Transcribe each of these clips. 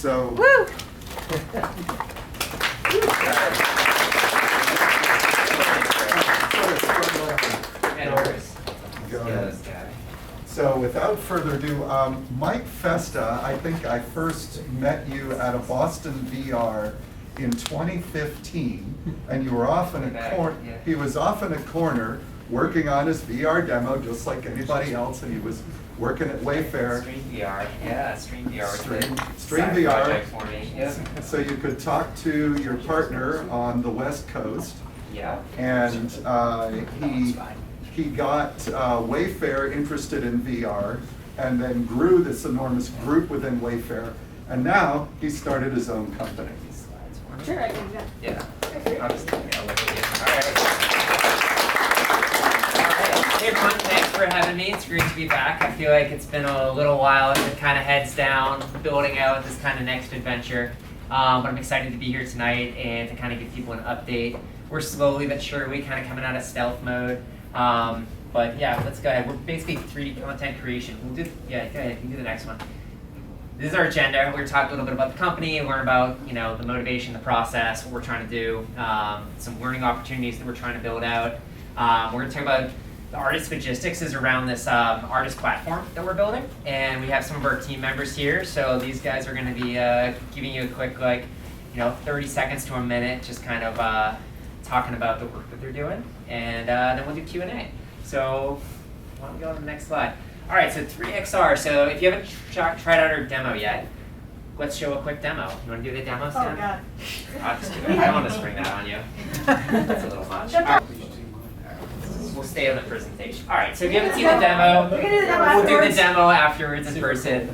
So. Woo! Go ahead. So without further ado, Mike Festa, I think I first met you at a BostonVR in 2015, and you were off in a corner. He was off in a corner working on his VR demo, just like anybody else, and he was working at Wayfair. StreamVR, yeah, StreamVR. StreamVR. For me. Yep. So you could talk to your partner on the West Coast. Yeah. And he got Wayfair interested in VR, and then grew this enormous group within Wayfair, and now he started his own company. Sure, I can do that. Yeah. I'll just look at you. All right. Hey everyone, thanks for having me. It's great to be back. I feel like it's been a little while as it kind of heads down, building out this kind of next adventure. But I'm excited to be here tonight and to kind of give people an update. We're slowly but surely kind of coming out of stealth mode. But yeah, let's go ahead. We're basically 3D content creation. Go ahead, you can do the next one. This is our agenda. We're going to talk a little bit about the company, learn about the motivation, the process, what we're trying to do, some learning opportunities that we're trying to build out. We're going to talk about the artist logistics is around this artist platform that we're building, and we have some of our team members here. So these guys are going to be giving you a quick 30 seconds to a minute, just kind of talking about the work that they're doing, and then we'll do Q&A. So why don't we go to the next slide? All right, so 3XR. So if you haven't tried out our demo yet, let's show a quick demo. You want to do the demo, Stan? Oh, God. I'll just do it. I don't want to spring that on you. That's a little much. All right. We'll stay on the presentation. All right, so if you haven't seen the demo, we'll do the demo afterwards in person.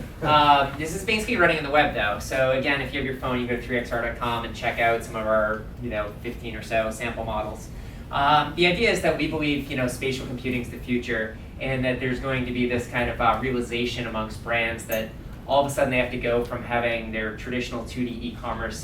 This is basically running in the web, though. So again, if you have your phone, you go to 3xr.com and check out some of our 15 or so sample models. The idea is that we believe spatial computing is the future, and that there's going to be this kind of realization amongst brands that all of a sudden they have to go from having their traditional 2D e-commerce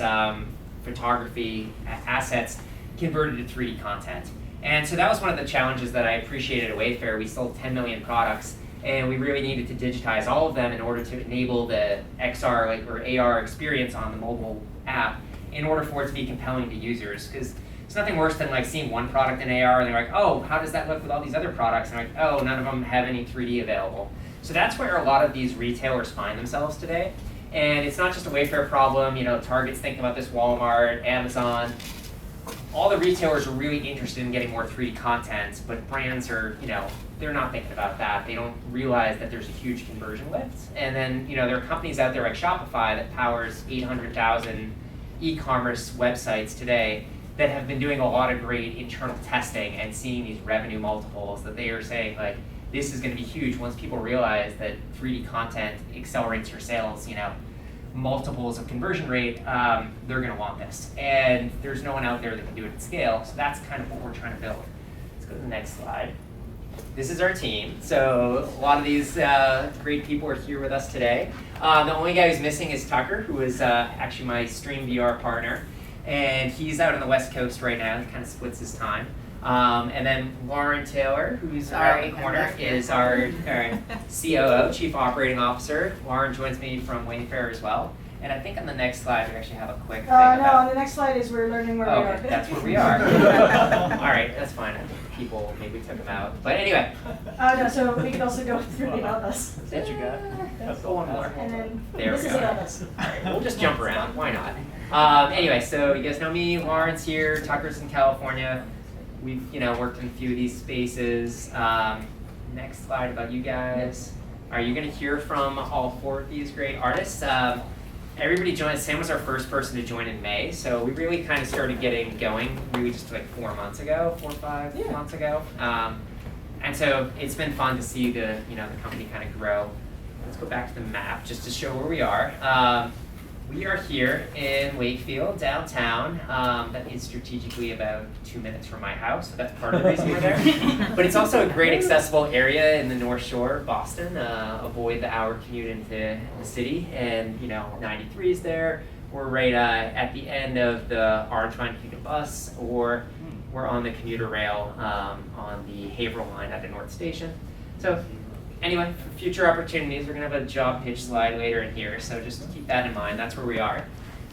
photography assets converted to 3D content. And so that was one of the challenges that I appreciated at Wayfair. We sold 10 million products, and we really needed to digitize all of them in order to enable the XR or AR experience on the mobile app in order for it to be compelling to users. Because it's nothing worse than seeing one product in AR and they're like, oh, how does that look with all these other products? And they're like, oh, none of them have any 3D available. So that's where a lot of these retailers find themselves today. And it's not just a Wayfair problem. Target's thinking about this, Walmart, Amazon. All the retailers are really interested in getting more 3D content, but brands are, they're not thinking about that. They don't realize that there's a huge conversion lift. And then, there are companies out there like Shopify that powers 800,000 e-commerce websites today that have been doing a lot of great internal testing and seeing these revenue multiples that they are saying, this is going to be huge once people realize that 3D content accelerates your sales, multiples of conversion rate, they're going to want this. And there's no one out there that can do it at scale, so that's kind of what we're trying to build. Let's go to the next slide. This is our team. So a lot of these great people are here with us today. The only guy who's missing is Tucker, who is actually my StreamVR partner. And he's out on the West Coast right now. He kind of splits his time. And then Lauren Taylor, who's around the corner, is our COO, Chief Operating Officer. Lauren joins me from Wayfair as well. And I think on the next slide, we actually have a quick thing about... on the next slide is we're learning where we are. That's where we are. All right, that's fine. People, maybe we took them out. But anyway. No, so we can also go through the others. Is that what you got? Let's go one more. And then there this we is go. the others. All right, we'll just jump around. Why not? Anyway, so you guys know me. Lauren's here. Tucker's in California. We've worked in a few of these spaces. Next slide about you guys. Are you going to hear from all 4 of these great artists? Everybody joined. Sam was our first person to join in May, so we really kind of started getting going really just 4 months ago, 4 or 5 months ago. And so it's been fun to see the company kind of grow. Let's go back to the map just to show where we are. We are here in Wakefield, downtown. That is strategically about 2 minutes from my house, so that's part of the reason we're there. But it's also a great accessible area in the North Shore of Boston. Avoid the hour commute into the city, and 93 is there. We're right at the end of the Orange Line commuter bus, or we're on the commuter rail on the Haverhill line at the North Station. So anyway, for future opportunities, we're gonna have a job pitch slide later in here, so just keep that in mind. That's where we are.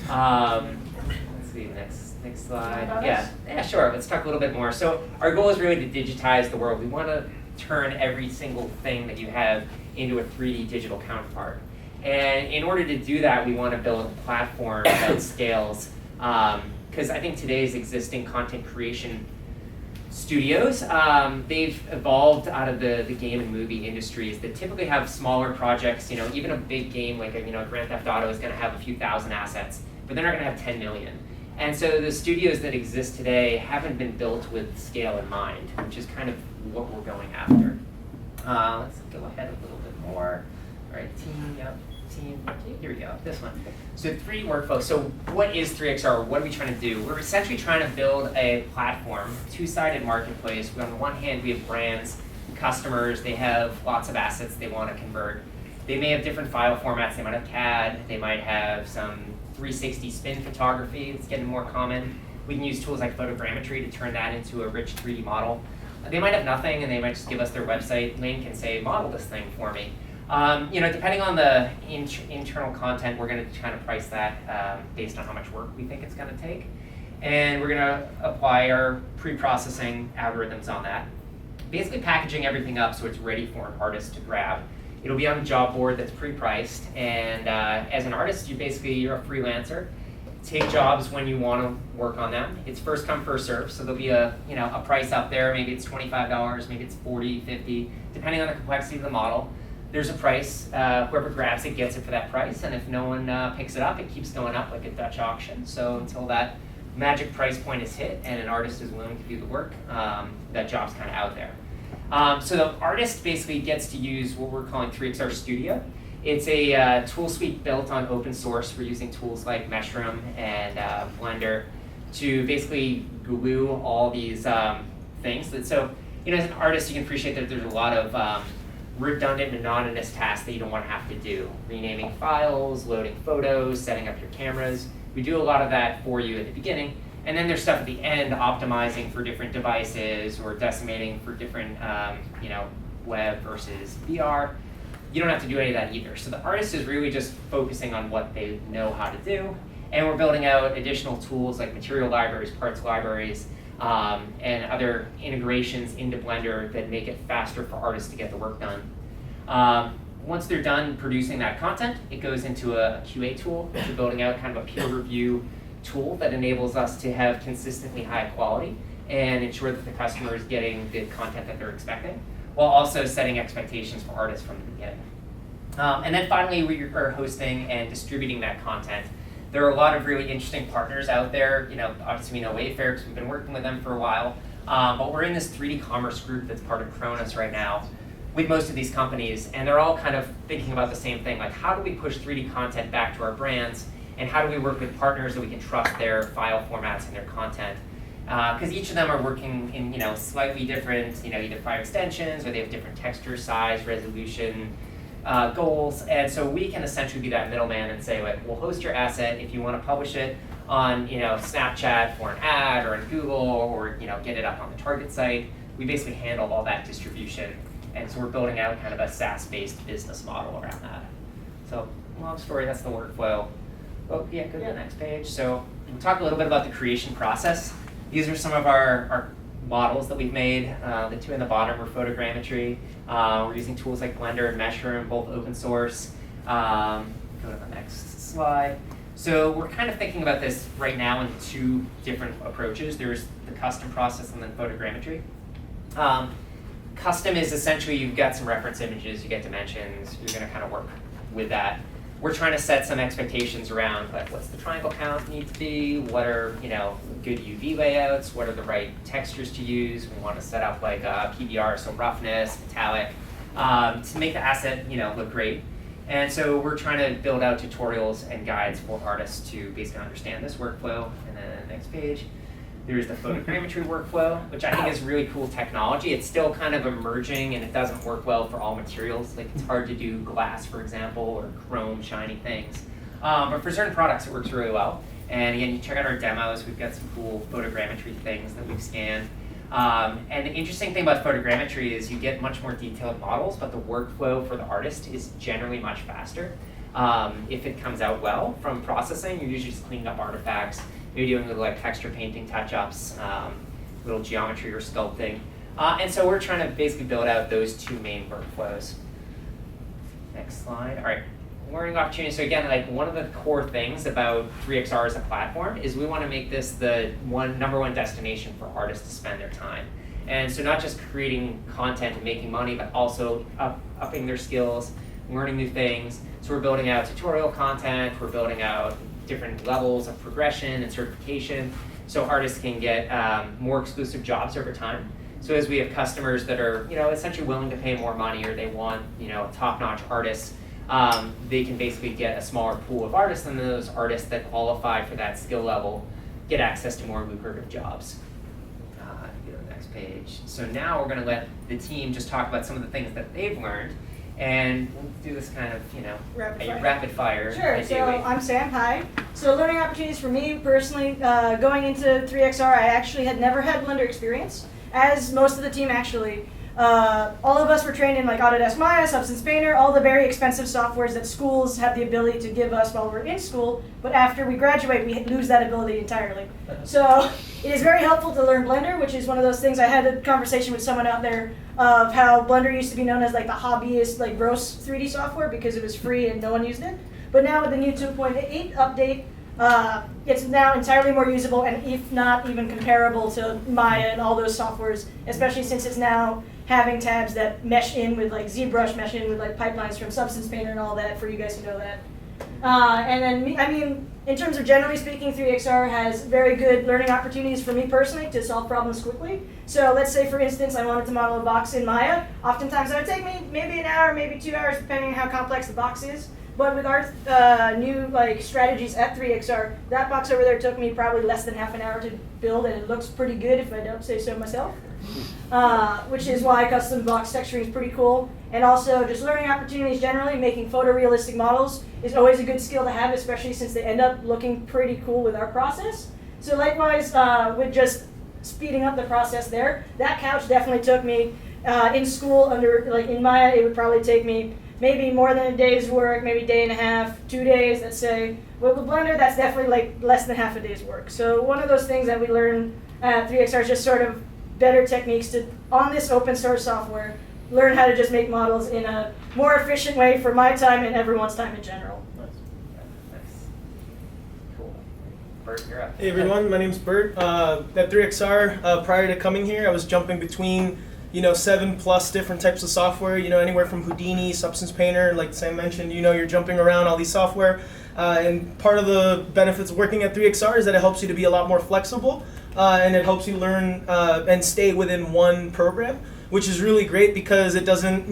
Let's see, next slide. Yeah, sure. Let's talk a little bit more. So our goal is really to digitize the world. We want to turn every single thing that you have into a 3D digital counterpart. And in order to do that, we want to build a platform that scales. Because I think today's existing content creation studios, they've evolved out of the game and movie industries that typically have smaller projects. You know, even a big game like Grand Theft Auto is going to have a few thousand assets, but they're not going to have 10 million. And so the studios that exist today haven't been built with scale in mind, which is kind of what we're going after. Let's go ahead a little bit more. All right, team, here we go, this one. So 3D workflow. So what is 3XR? What are we trying to do? We're essentially trying to build a platform, two-sided marketplace. On the one hand, we have brands, customers, they have lots of assets they want to convert. They may have different file formats. They might have CAD, they might have some 360 spin photography. It's getting more common. We can use tools like photogrammetry to turn that into a rich 3D model. They might have nothing, and they might just give us their website link and say, model this thing for me. Depending on the internal content, we're going to kind of price that based on how much work we think it's going to take. And we're going to apply our pre-processing algorithms on that. Basically packaging everything up so it's ready for an artist to grab. It'll be on a job board that's pre-priced, and as an artist, you're a freelancer. Take jobs when you want to work on them. It's first come, first serve, so there'll be a price up there. Maybe it's $25, maybe it's $40, $50, depending on the complexity of the model. There's a price. Whoever grabs it gets it for that price, and if no one picks it up, it keeps going up like a Dutch auction. So until that magic price point is hit and an artist is willing to do the work, that job's kind of out there. So the artist basically gets to use what we're calling 3XR Studio. It's a tool suite built on open source. We're using tools like Mushroom and Blender to basically glue all these things. So, as an artist, you can appreciate that there's a lot of redundant, monotonous tasks that you don't want to have to do. Renaming files, loading photos, setting up your cameras. We do a lot of that for you at the beginning. And then there's stuff at the end, optimizing for different devices or decimating for different, web versus VR. You don't have to do any of that either. So the artist is really just focusing on what they know how to do. And we're building out additional tools like material libraries, parts libraries, and other integrations into Blender that make it faster for artists to get the work done. Once they're done producing that content, it goes into a QA tool. We're building out kind of a peer review tool that enables us to have consistently high quality and ensure that the customer is getting the content that they're expecting, while also setting expectations for artists from the beginning. And then finally, we are hosting and distributing that content. There are a lot of really interesting partners out there. Obviously we know Wayfair because we've been working with them for a while, but we're in this 3D commerce group that's part of Kronos right now with most of these companies, and they're all kind of thinking about the same thing, like how do we push 3D content back to our brands, and how do we work with partners that we can trust their file formats and their content? Because each of them are working in slightly different either file extensions, or they have different texture, size, resolution goals, and so we can essentially be that middleman and say, like, we'll host your asset if you want to publish it on Snapchat for an ad, or on Google, or get it up on the Target site. We basically handle all that distribution, and so we're building out kind of a SaaS-based business model around that. So long story, that's the workflow. Oh yeah, go to the next page. So we'll talk a little bit about the creation process. These are some of our models that we've made. The two in the bottom are photogrammetry. We're using tools like Blender and Mushroom, both open source. Go to the next slide. So we're kind of thinking about this right now in two different approaches. There's the custom process and then photogrammetry. Custom is essentially you've got some reference images, you get dimensions, you're going to kind of work with that. We're trying to set some expectations around like what's the triangle count need to be, what are good UV layouts, what are the right textures to use. We want to set up like PBR, so roughness, metallic, to make the asset look great. And so we're trying to build out tutorials and guides for artists to basically understand this workflow. And then next page, there's the photogrammetry workflow, which I think is really cool technology. It's still kind of emerging and it doesn't work well for all materials. Like it's hard to do glass, for example, or chrome shiny things. But for certain products, it works really well. And again, you check out our demos. We've got some cool photogrammetry things that we've scanned. And the interesting thing about photogrammetry is you get much more detailed models, but the workflow for the artist is generally much faster. If it comes out well from processing, you're usually just cleaning up artifacts, maybe doing little like texture painting touch-ups, little geometry or sculpting. And so we're trying to basically build out those two main workflows. Next slide. All right, learning opportunities. So again, like one of the core things about 3XR as a platform is we want to make this the number one destination for artists to spend their time. And so not just creating content and making money, but also upping their skills, learning new things. So we're building out tutorial content, we're building out different levels of progression and certification so artists can get more exclusive jobs over time. So as we have customers that are, essentially willing to pay more money or they want, top-notch artists, they can basically get a smaller pool of artists, and those artists that qualify for that skill level get access to more lucrative jobs. Go to the next page. So now we're going to let the team just talk about some of the things that they've learned, and we'll do this kind of, rapid fire. Sure, ideally. so I'm Sam, hi. So learning opportunities for me personally, going into 3XR, I actually had never had Blender experience, as most of the team actually. All of us were trained in like Autodesk Maya, Substance Painter, all the very expensive softwares that schools have the ability to give us while we're in school, but after we graduate, we lose that ability entirely. So it is very helpful to learn Blender, which is one of those things. I had a conversation with someone out there of how Blender used to be known as like the hobbyist, like gross 3D software because it was free and no one used it. But now with the new 2.8 update, it's now entirely more usable and if not even comparable to Maya and all those softwares, especially since it's now having tabs that mesh in with like ZBrush, mesh in with like pipelines from Substance Painter and all that for you guys to know that. And then, in terms of generally speaking, 3XR has very good learning opportunities for me personally to solve problems quickly. So let's say, for instance, I wanted to model a box in Maya. Oftentimes that would take me maybe an hour, maybe 2 hours, depending on how complex the box is. But with our new strategies at 3XR, that box over there took me probably less than half an hour to build, and it looks pretty good if I don't say so myself. Which is why custom box texturing is pretty cool. And also just learning opportunities generally, making photorealistic models is always a good skill to have, especially since they end up looking pretty cool with our process. So likewise, with just speeding up the process there, that couch definitely took me in school in Maya, it would probably take me maybe more than a day's work, maybe a day and a half, 2 days, let's say. With Blender, that's definitely like less than half a day's work. So one of those things that we learn at 3XR is just sort of better techniques to, on this open source software, learn how to just make models in a more efficient way for my time and everyone's time in general. Nice. Cool. Bert, you're up. Hey everyone, my name's Bert. At 3XR, prior to coming here, I was jumping between 7+ different types of software, anywhere from Houdini, Substance Painter, like Sam mentioned, you're jumping around all these software. And part of the benefits of working at 3XR is that it helps you to be a lot more flexible, and it helps you learn and stay within one program, which is really great because it doesn't,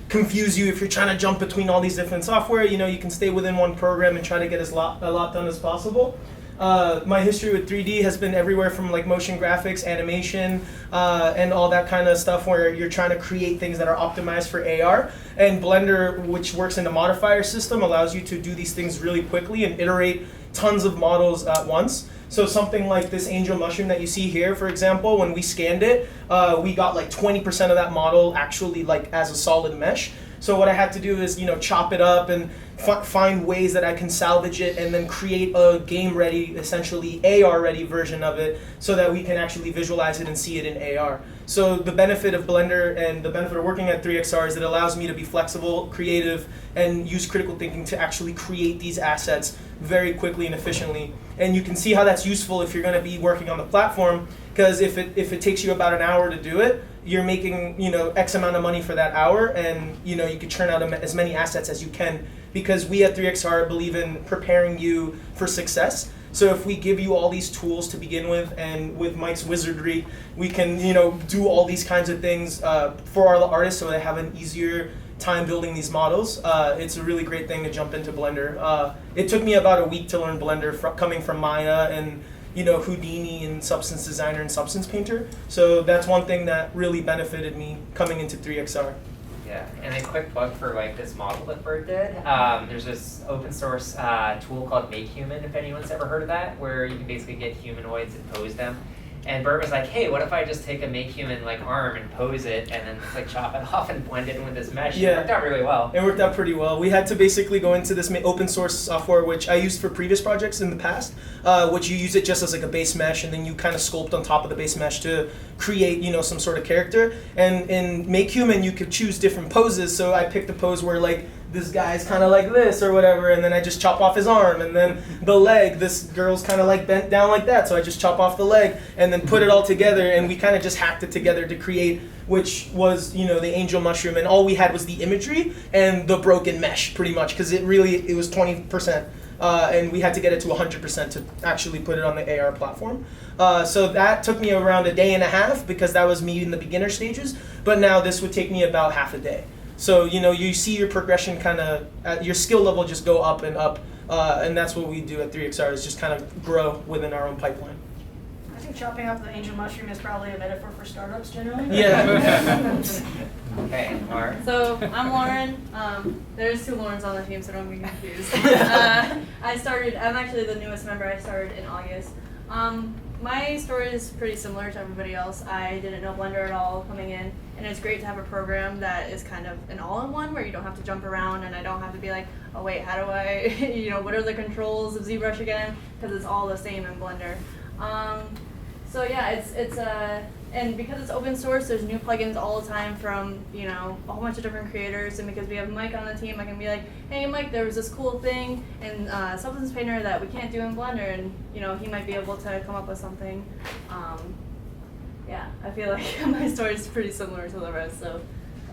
confuse you if you're trying to jump between all these different software. You can stay within one program and try to get a lot done as possible. My history with 3D has been everywhere from like motion graphics, animation, and all that kind of stuff where you're trying to create things that are optimized for AR. And Blender, which works in the modifier system, allows you to do these things really quickly and iterate tons of models at once. So something like this angel mushroom that you see here, for example, when we scanned it, we got like 20% of that model actually like as a solid mesh. So what I had to do is, chop it up and find ways that I can salvage it and then create a game-ready, essentially AR-ready version of it so that we can actually visualize it and see it in AR. So the benefit of Blender and the benefit of working at 3XR is it allows me to be flexible, creative, and use critical thinking to actually create these assets very quickly and efficiently. And you can see how that's useful if you're going to be working on the platform, because if it takes you about an hour to do it, you're making X amount of money for that hour, and you could churn out as many assets as you can, because we at 3XR believe in preparing you for success. So if we give you all these tools to begin with, and with Mike's wizardry, we can do all these kinds of things for our artists so they have an easier time building these models. It's a really great thing to jump into Blender. It took me about a week to learn Blender coming from Maya and Houdini and Substance Designer and Substance Painter. So that's one thing that really benefited me coming into 3XR. Yeah, and a quick plug for like this model that Bert did. There's this open source tool called Make Human, if anyone's ever heard of that, where you can basically get humanoids and pose them. And Bert was like, hey, what if I just take a make human like arm and pose it and then like chop it off and blend it in with this mesh? Yeah. It worked out really well. It worked out pretty well. We had to basically go into this open source software, which I used for previous projects in the past, which you use it just as like a base mesh, and then you kind of sculpt on top of the base mesh to create, you know, some sort of character. And in Make Human, you could choose different poses. So I picked a pose where like this guy's kind of like this or whatever, and then I just chop off his arm, and then the leg, this girl's kind of like bent down like that, so I just chop off the leg, and then put it all together, and we kind of just hacked it together to create, which was, you know, the angel mushroom, and all we had was the imagery and the broken mesh, pretty much, because it was 20%, and we had to get it to 100% to actually put it on the AR platform. So that took me around a day and a half, because that was me in the beginner stages, but now this would take me about half a day. So, you know, you see your progression kind of, your skill level just go up, and that's what we do at 3XR, is just kind of grow within our own pipeline. I think chopping up the angel mushroom is probably a metaphor for startups generally. Yeah. Okay, Lauren. So I'm Lauren. There's two Laurens on the team, so don't be confused. I'm actually the newest member. I started in August. My story is pretty similar to everybody else. I didn't know Blender at all coming in, and it's great to have a program that is kind of an all-in-one where you don't have to jump around, and I don't have to be like, oh wait, how do I, you know, what are the controls of ZBrush again? Because it's all the same in Blender. So yeah, and because it's open source, there's new plugins all the time from, you know, a whole bunch of different creators, and because we have Mike on the team, I can be like, hey Mike, there was this cool thing in Substance Painter that we can't do in Blender, and you know, he might be able to come up with something. Yeah, I feel like my story is pretty similar to the rest, so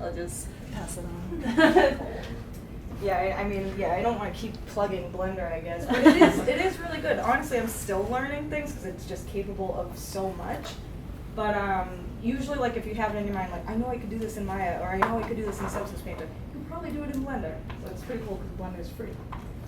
I'll just pass it on. Yeah, I mean, yeah, I don't want to keep plugging Blender, I guess, but it is really good. Honestly, I'm still learning things because it's just capable of so much. But usually, like, if you have it in your mind, like, I know I could do this in Maya, or I know I could do this in Substance Painter, you could probably do it in Blender. So it's pretty cool because Blender is free.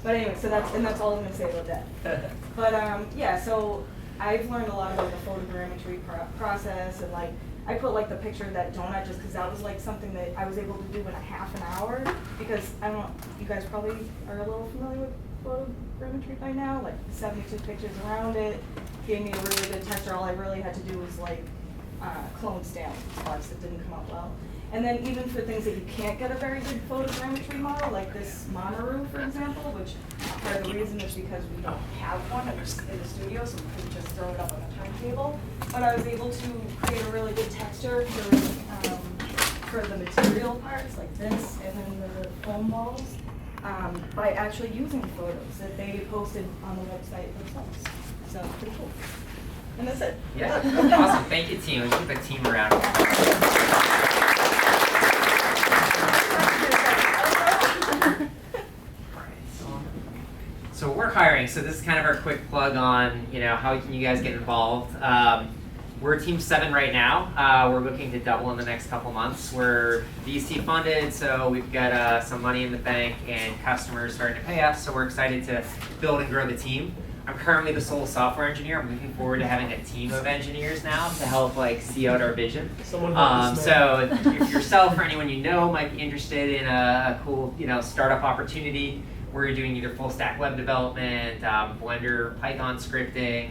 But anyway, so that's all I'm going to say about that. But yeah, so I've learned a lot about the photogrammetry process, and like, I put like the picture of that donut just because that was like something that I was able to do in a half an hour, because I don't know, you guys probably are a little familiar with photogrammetry by now, like 72 pictures around it, gave me a really good texture. All I really had to do was like clone stamp spots that didn't come out well. And then even for things that you can't get a very good photogrammetry model, like this Monaru, for example, which part of the reason is because we don't have one in the studio, so we couldn't just throw it up on a turntable. But I was able to create a really good texture for the material parts, like this, and then the foam balls, by actually using photos that they posted on the website themselves. So pretty cool. And that's it. Yeah, awesome. Thank you, team. Let's keep a team around. So we're hiring. So this is kind of our quick plug on, you know, how can you guys get involved. We're team 7 right now. We're looking to double in the next couple months. We're VC funded, so we've got some money in the bank and customers starting to pay us. So we're excited to build and grow the team. I'm currently the sole software engineer. I'm looking forward to having a team of engineers now to help like see out our vision. Someone help this man. So if yourself or anyone you know might be interested in a cool, you know, startup opportunity, we're doing either full stack web development, Blender, Python scripting,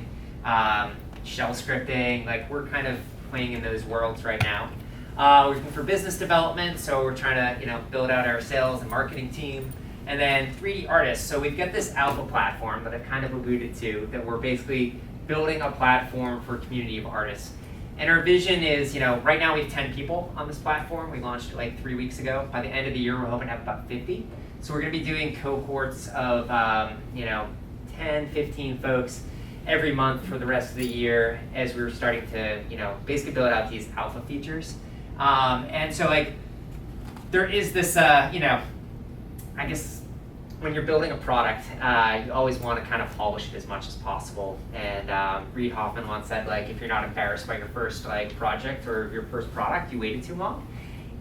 shell scripting. Like, we're kind of playing in those worlds right now. We're looking for business development, so we're trying to, you know, build out our sales and marketing team. And then 3D artists. So we've got this alpha platform that I've kind of alluded to, that we're basically building a platform for a community of artists. And our vision is, you know, right now we have 10 people on this platform. We launched it like 3 weeks ago. By the end of the year, we're hoping to have about 50. So we're going to be doing cohorts of, you know, 10, 15 folks every month for the rest of the year as we're starting to, you know, basically build out these alpha features. And so, like, there is this, you know, I guess when you're building a product, you always want to kind of polish it as much as possible. And Reid Hoffman once said, like, if you're not embarrassed by your first like project or your first product, you waited too long.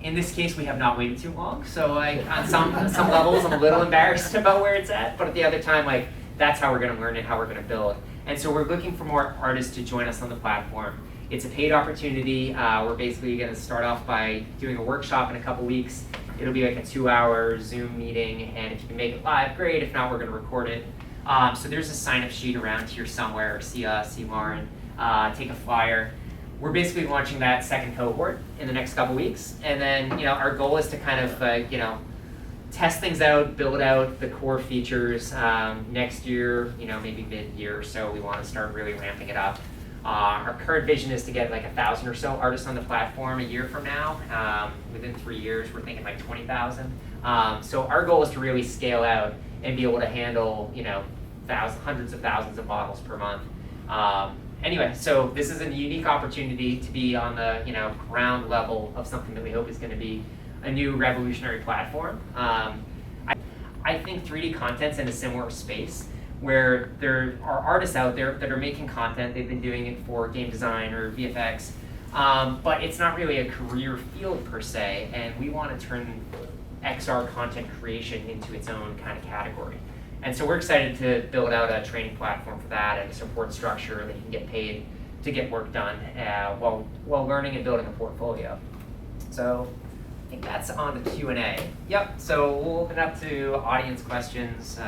In this case, we have not waited too long. So like on some levels, I'm a little embarrassed about where it's at. But at the other time, like, that's how we're going to learn it, how we're going to build. And so we're looking for more artists to join us on the platform. It's a paid opportunity. We're basically going to start off by doing a workshop in a couple weeks. It'll be like a 2-hour Zoom meeting, and if you can make it live, great. If not, we're going to record it. So there's a sign-up sheet around here somewhere. See us, see Lauren. take a flyer. We're basically launching that second cohort in the next couple weeks, and then our goal is to kind of test things out, build out the core features. Next year, maybe mid-year or so, we want to start really ramping it up. Our current vision is to get like 1,000 or so artists on the platform a year from now. Within 3 years, we're thinking like 20,000. So our goal is to really scale out and be able to handle hundreds of thousands of models per month. Anyway, so this is a unique opportunity to be on the ground level of something that we hope is going to be a new revolutionary platform. I think 3D content's in a similar space where there are artists out there that are making content. They've been doing it for game design or VFX, but it's not really a career field per se, and we want to turn XR content creation into its own kind of category. And so we're excited to build out a training platform for that and a support structure that you can get paid to get work done while learning and building a portfolio. So I think that's on the Q&A. Yep, so we'll open up to audience questions.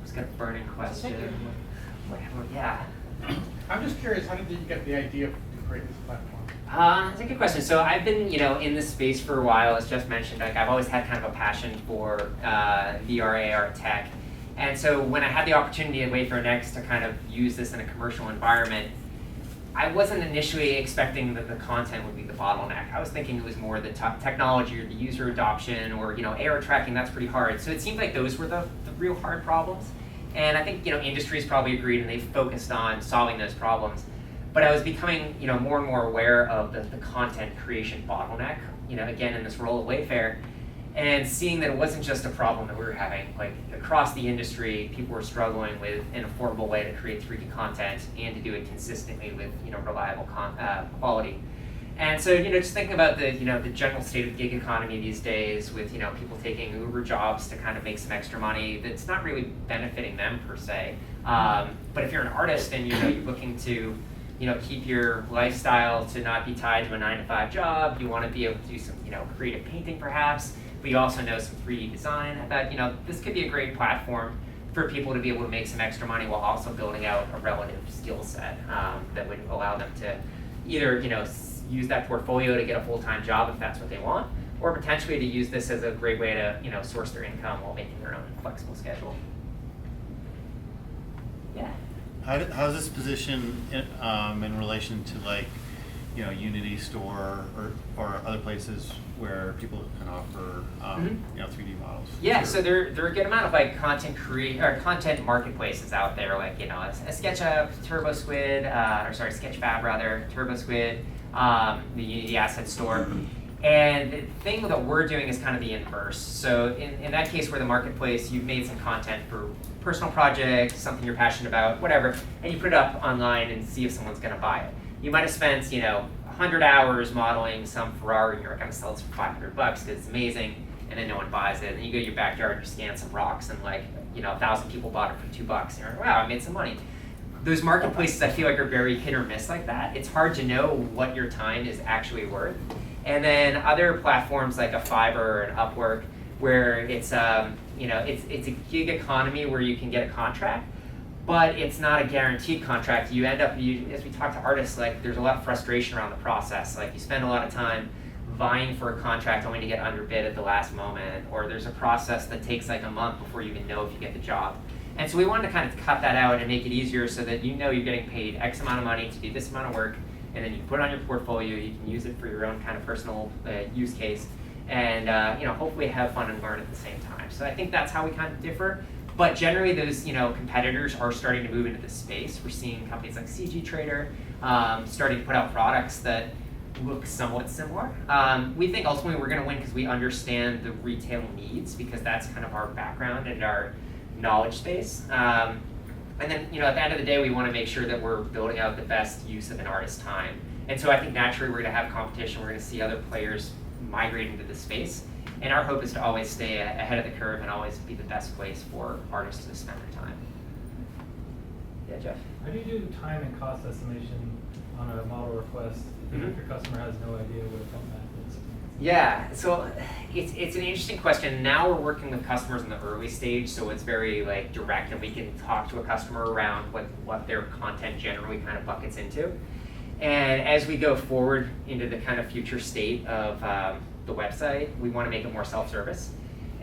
Just got a burning question. Yeah. I'm just curious, how did you get the idea to create this platform? That's a good question. So I've been, in this space for a while, as Jeff mentioned. Like I've always had kind of a passion for VR, AR tech. And so when I had the opportunity at Wayfair Next to kind of use this in a commercial environment, I wasn't initially expecting that the content would be the bottleneck. I was thinking it was more the technology or the user adoption or AR tracking. That's pretty hard. So it seemed like those were the real hard problems. And I think industries probably agreed and they focused on solving those problems. But I was becoming more and more aware of the content creation bottleneck. Again in this role at Wayfair. And seeing that it wasn't just a problem that we were having, like across the industry, people were struggling with an affordable way to create 3D content and to do it consistently with reliable quality. And so just thinking about the the general state of the gig economy these days, with people taking Uber jobs to kind of make some extra money, that's not really benefiting them per se. But if you're an artist and you're looking to keep your lifestyle to not be tied to a 9-to-5 job, you want to be able to do some creative painting perhaps. But you also know some 3D design. I thought, this could be a great platform for people to be able to make some extra money while also building out a relative skill set that would allow them to either, use that portfolio to get a full-time job if that's what they want, or potentially to use this as a great way to, source their income while making their own flexible schedule. Yeah. How's this position in relation to Unity Store or other places where people can offer 3D models? Yeah, so there are a good amount of content marketplaces out there, like a SketchUp, Sketchfab rather, TurboSquid, the Unity Asset Store. And the thing that we're doing is kind of the inverse. So in that case where the marketplace, you've made some content for personal projects, something you're passionate about, whatever, and you put it up online and see if someone's going to buy it. You might have spent 100 hours modeling some Ferrari and you're going to sell it for $500 because it's amazing, and then no one buys it. And you go to your backyard and you scan some rocks and 1,000 people bought it for $2 and you're like, wow, I made some money. Those marketplaces I feel like are very hit or miss like that. It's hard to know what your time is actually worth. And then other platforms like a Fiverr or an Upwork, where it's it's a gig economy where you can get a contract, but it's not a guaranteed contract. You end up, as we talk to artists, there's a lot of frustration around the process. You spend a lot of time vying for a contract only to get underbid at the last moment, or there's a process that takes a month before you even know if you get the job. And so we wanted to kind of cut that out and make it easier so that you're getting paid X amount of money to do this amount of work, and then you put it on your portfolio, you can use it for your own kind of personal use case, and hopefully have fun and learn at the same time. So I think that's how we kind of differ. But generally those competitors are starting to move into this space. We're seeing companies like CG Trader starting to put out products that look somewhat similar. We think ultimately we're going to win because we understand the retail needs, because that's kind of our background and our knowledge space. And then, at the end of the day, we want to make sure that we're building out the best use of an artist's time. And so I think naturally we're going to have competition. We're going to see other players migrating to this space. And our hope is to always stay ahead of the curve and always be the best place for artists to spend their time. Yeah, Jeff? How do you do time and cost estimation on a model request if your customer has no idea what a front map is? Yeah, so it's an interesting question. Now we're working with customers in the early stage, so it's very like direct, and we can talk to a customer around what their content generally kind of buckets into. And as we go forward into the kind of future state of the website, we want to make it more self-service.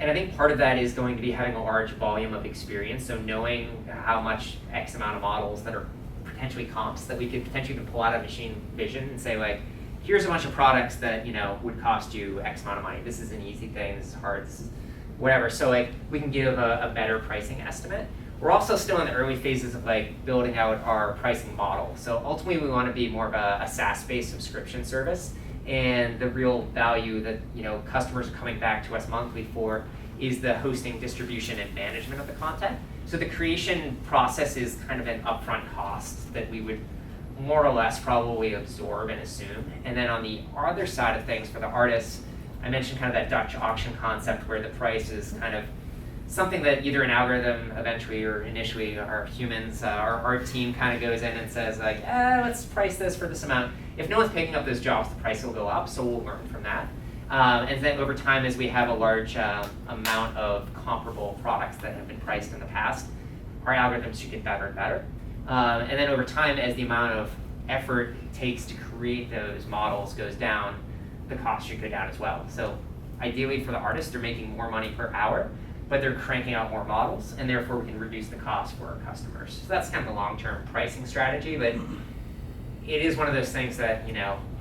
And I think part of that is going to be having a large volume of experience, so knowing how much X amount of models that are potentially comps that we could potentially pull out of machine vision and say like, here's a bunch of products that would cost you X amount of money. This is an easy thing. This is hard. This is whatever. So like we can give a better pricing estimate. We're also still in the early phases of like building out our pricing model. So ultimately, we want to be more of a SaaS-based subscription service, and the real value that customers are coming back to us monthly for is the hosting, distribution, and management of the content. So the creation process is kind of an upfront cost that we would more or less probably absorb and assume. And then on the other side of things for the artists, I mentioned kind of that Dutch auction concept where the price is kind of something that either an algorithm eventually or initially our humans, our art team kind of goes in and says like, let's price this for this amount. If no one's picking up those jobs, the price will go up, so we'll learn from that. And then over time, as we have a large amount of comparable products that have been priced in the past, our algorithms should get better and better. And then over time, as the amount of effort it takes to create those models goes down, the cost should go down as well. So ideally for the artists, they're making more money per hour, but they're cranking out more models, and therefore we can reduce the cost for our customers. So that's kind of the long-term pricing strategy, but it is one of those things that,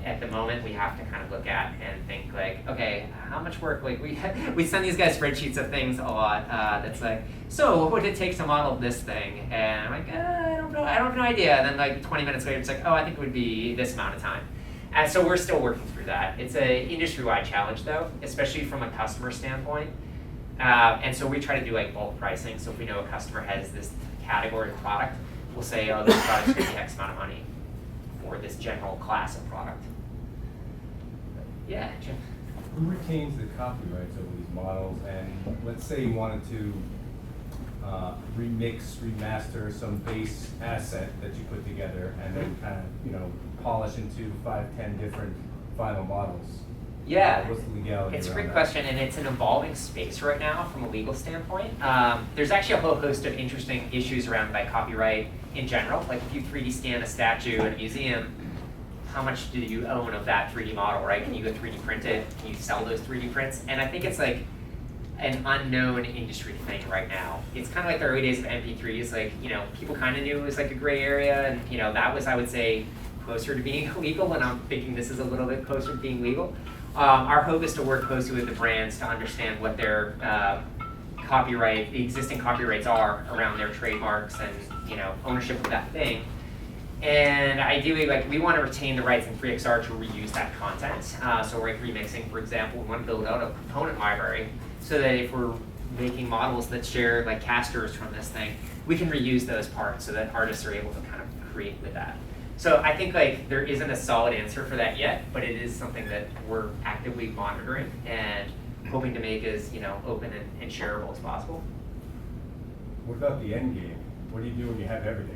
at the moment we have to kind of look at and think like, okay, how much work, like we send these guys spreadsheets of things a lot that's like, so what would it take to model this thing? And I'm like, I don't know, I have no idea. And then like 20 minutes later, it's like, oh, I think it would be this amount of time. And so we're still working through that. It's an industry-wide challenge though, especially from a customer standpoint. And so we try to do like bulk pricing. So if we know a customer has this category of product, we'll say, oh, this product's gonna be X amount of money for this general class of product. Yeah, Jim. Who retains the copyrights over these models? And let's say you wanted to remix, remaster some base asset that you put together and then kind of, polish into 5-10 different final models. Yeah, what's the legality? it's a around great that? question, and it's an evolving space right now from a legal standpoint. There's actually a whole host of interesting issues around like copyright in general. Like if you 3D scan a statue in a museum, how much do you own of that 3D model, right? Can you go 3D print it? Can you sell those 3D prints? And I think it's like an unknown industry thing right now. It's kind of like the early days of MP3s. Like, people kind of knew it was like a gray area, and that was, I would say, closer to being illegal, and I'm thinking this is a little bit closer to being legal. Our hope is to work closely with the brands to understand what their the existing copyrights are around their trademarks and ownership of that thing. And ideally, like we want to retain the rights in FreeXR to reuse that content. So like remixing, for example, we want to build out a component library so that if we're making models that share like casters from this thing, we can reuse those parts so that artists are able to kind of create with that. So I think like there isn't a solid answer for that yet, but it is something that we're actively monitoring and hoping to make as open and shareable as possible. What about the end game? What do you do when you have everything?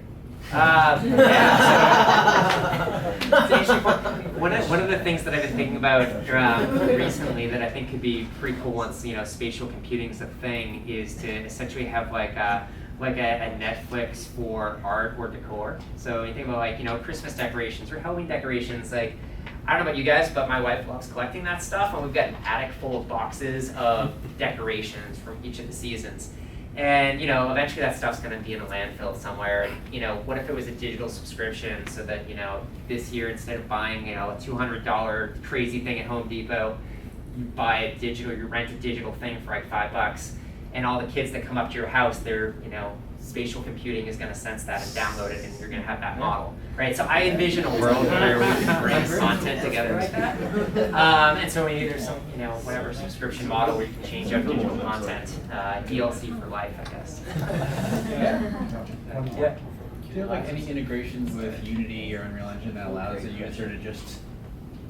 One of the things that I've been thinking about recently that I think could be pretty cool once spatial computing is a thing is to essentially have like a Netflix for art or decor. So you think about like Christmas decorations or Halloween decorations. Like I don't know about you guys, but my wife loves collecting that stuff, and we've got an attic full of boxes of decorations from each of the seasons. And eventually that stuff's going to be in a landfill somewhere. And what if it was a digital subscription so that this year instead of buying a $200 crazy thing at Home Depot, you buy you rent a digital thing for like $5, and all the kids that come up to your house, their spatial computing is going to sense that and download it, and you're going to have that model, right? So I envision a world where we can bring content together like that. And so maybe there's some, whatever subscription model where you can change out digital content, DLC for life, I guess. Yeah. Do you have like any integrations with Unity or Unreal Engine that allows a user to just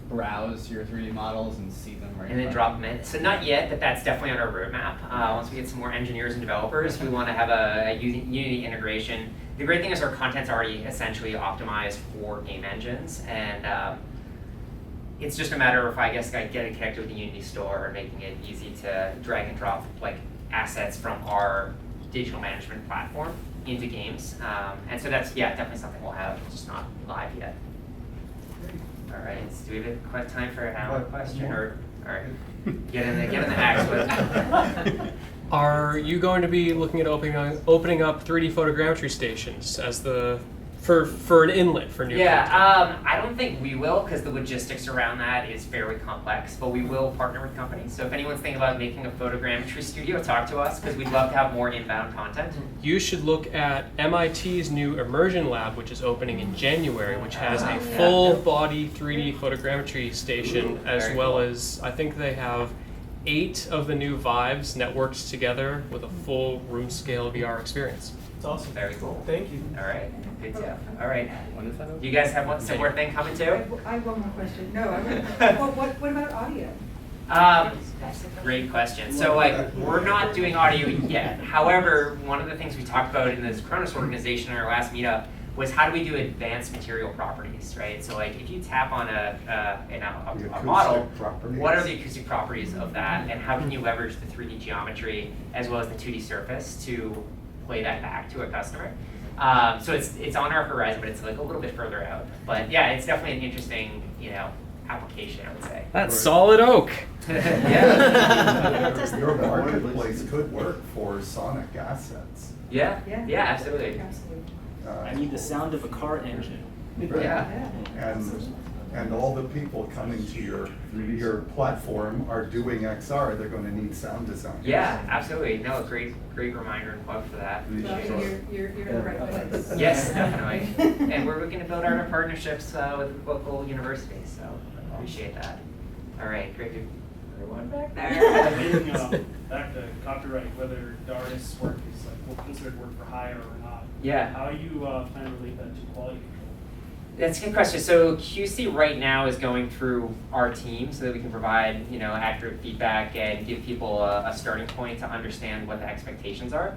browse your 3D models and see them right and then drop them in? So not yet, but that's definitely on our roadmap. Once we get some more engineers and developers, we want to have a Unity integration. The great thing is our content's already essentially optimized for game engines, and it's just a matter of, I guess, like getting connected with the Unity store and making it easy to drag and drop like assets from our digital management platform into games. And so that's, yeah, definitely something we'll have, it's just not live yet. All right, so do we have time for a question? Or, all right, get in the axe with. Are you going to be looking at opening up 3D photogrammetry stations as for an inlet for new content? Yeah, I don't think we will, because the logistics around that is fairly complex, but we will partner with companies. So if anyone's thinking about making a photogrammetry studio, talk to us, because we'd love to have more inbound content. You should look at MIT's new Immersion Lab, which is opening in January, which has a full-body 3D photogrammetry station, as Very well cool. as, I think they have 8 of the new Vives networked together with a full room-scale VR experience. It's awesome. Very cool. Thank you. All right, good deal. All right, When is that open? you guys have one similar thing coming too? I have one more question. No, what about audio? Great question. So like, we're not doing audio yet. However, one of the things we talked about in this Cronus organization in our last meetup was how do we do advanced material properties, right? So like, if you tap on a model, what are the acoustic properties of that, and how can you leverage the 3D geometry as well as the 2D surface to play that back to a customer? So it's on our horizon, but it's like a little bit further out. But yeah, it's definitely an interesting, application, I would say. That's solid oak. Yeah. Your marketplace could work for sonic assets. Yeah, absolutely. I need the sound of a car engine. Yeah. And all the people coming to your platform are doing XR, they're going to need sound design. Yeah, absolutely. No, great reminder and plug for that. You're in the right place. Yes, definitely. And we're looking to build out our partnerships with local universities, so appreciate that. All right, great. Everyone back there. Getting back to copyright, whether the artist's work is considered work for hire or not. Yeah. How you plan to relate that to quality control? That's a good question. So QC right now is going through our team so that we can provide, accurate feedback and give people a starting point to understand what the expectations are.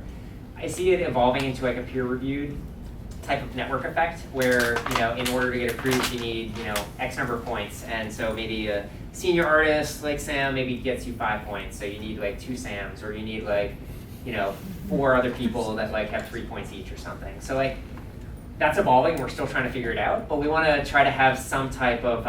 I see it evolving into like a peer-reviewed type of network effect where, in order to get approved, you need, X number of points. And so maybe a senior artist like Sam maybe gets you 5 points. So you need like 2 Sams, or you need like, 4 other people that like have 3 points each or something. So like, that's evolving. We're still trying to figure it out, but we want to try to have some type of,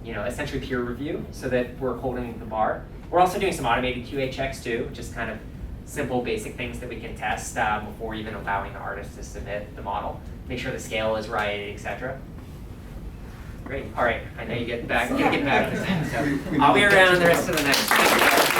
essentially peer review so that we're holding the bar. We're also doing some automated QA checks too, just kind of simple, basic things that we can test before even allowing the artist to submit the model. Make sure the scale is right, etc. Great. All right. I know you get back to the thing, so I'll be around the rest of the night.